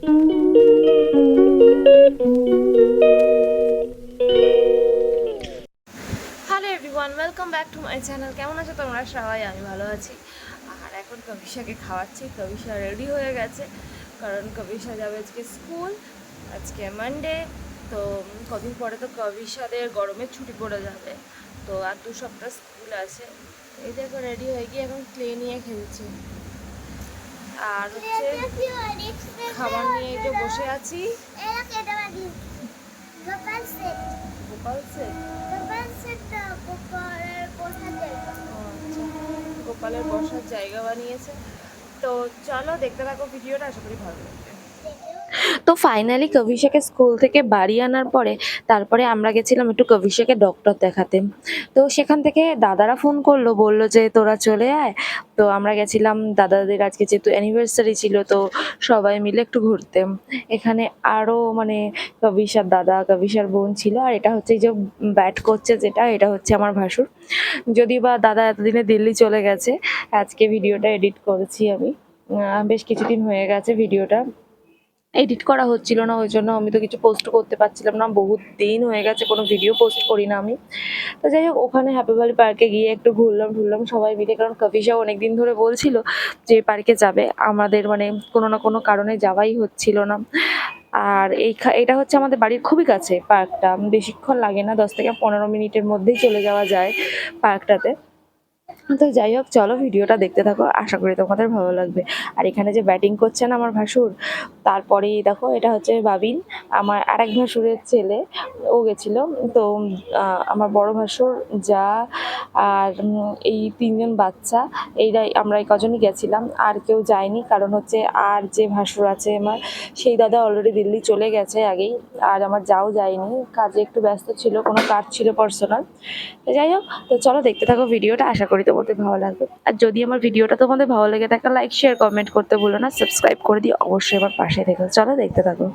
Hello everyone, welcome back to my channel. কেমন আছো তোমরা সবাই? আমি ভালো আছি। আর এখন কবিশাকে খাওয়াচ্ছি। কবিশা রেডি হয়ে গেছে, কারণ কবিশা যাবে আজকে স্কুল। আজকে মানডে, তো কদিন পরে তো কবিশাদের গরমের ছুটি পড়ে যাবে, তো আর 2 সপ্তাহ স্কুল আছে। এই দেখো রেডি হয়ে গিয়ে এখন ক্লে নিয়ে খেলছে। আর হচ্ছে খাবার নিয়ে যে বসে আছি। গোপাল সেট, গোপালের বসার জায়গা বানিয়েছে। তো চলো দেখতে থাকো ভিডিওটা, আশা করি ভালো লাগবে। তো ফাইনালি কবিশাকে স্কুল থেকে বাড়ি আনার পরে তারপরে আমরা গেছিলাম একটু কবিশাকে ডক্টর দেখাতে। তো সেখান থেকে দাদারা ফোন করলো, বললো যে তোরা চলে আয়। তো আমরা গেছিলাম দাদাদের আজকে যেহেতু অ্যানিভার্সারি ছিল, তো সবাই মিলে একটু ঘুরতে। এখানে আরও মানে কবিশার দাদা, কবিশার বোন ছিল। আর এটা হচ্ছে এই যে ব্যাট করছে যেটা, এটা হচ্ছে আমার ভাসুর। যদি বা দাদা এতদিনে দিল্লি চলে গেছে, আজকে ভিডিওটা এডিট করেছি আমি। বেশ কিছুদিন হয়ে গেছে ভিডিওটা এডিট করা হচ্ছিল না, ওই জন্য আমি তো কিছু পোস্ট করতে পারছিলাম না। বহুত দিন হয়ে গেছে কোনো ভিডিও পোস্ট করি না আমি। তো যাই হোক, ওখানে হ্যাপি ভ্যালি পার্কে গিয়ে একটু ঘুরলাম সবাই মিলে, কারণ কবিশাও অনেকদিন ধরে বলছিল যে পার্কে যাবে। আমাদের মানে কোনো না কোনো কারণে যাওয়াই হচ্ছিল না। আর এটা হচ্ছে আমাদের বাড়ির খুবই কাছে পার্কটা, বেশিক্ষণ লাগে না, 10 থেকে 15 মিনিটের মধ্যেই চলে যাওয়া যায় পার্কটাতে। তো যাই হোক, চলো ভিডিওটা দেখতে থাকো, আশা করি তোমাদের ভালো লাগবে। আর এখানে যে ব্যাটিং করছে না আমার ভাসুর, তারপরেই দেখো এটা হচ্ছে বাবিন, আমার আরেক ভাসুরের ছেলে। ও গেছিল। তো আমার বড় ভাসুর, যা, আর এই 3জন বাচ্চা, আমরা এই কজনই গেছিলাম, আর কেউ যায়নি। কারণ হচ্ছে আর যে ভাসুর আছে আমার, সেই দাদা অলরেডি দিল্লি চলে গেছে আগেই। আর আমার যাও যায়নি, কাজে একটু ব্যস্ত ছিল, কোনো কাজ ছিল পার্সোনাল। তো যাই হোক, তো চলো দেখতে থাকো ভিডিওটা, আশা করি তোমাদের ভালো লাগবে। আর যদি আমার ভিডিওটা তোমাদের ভালো লেগে থাকে, লাইক শেয়ার কমেন্ট করতে ভুলো না, সাবস্ক্রাইব করে দিও অবশ্যই, আমার পাশে থেকো। চলো দেখতে থাকো।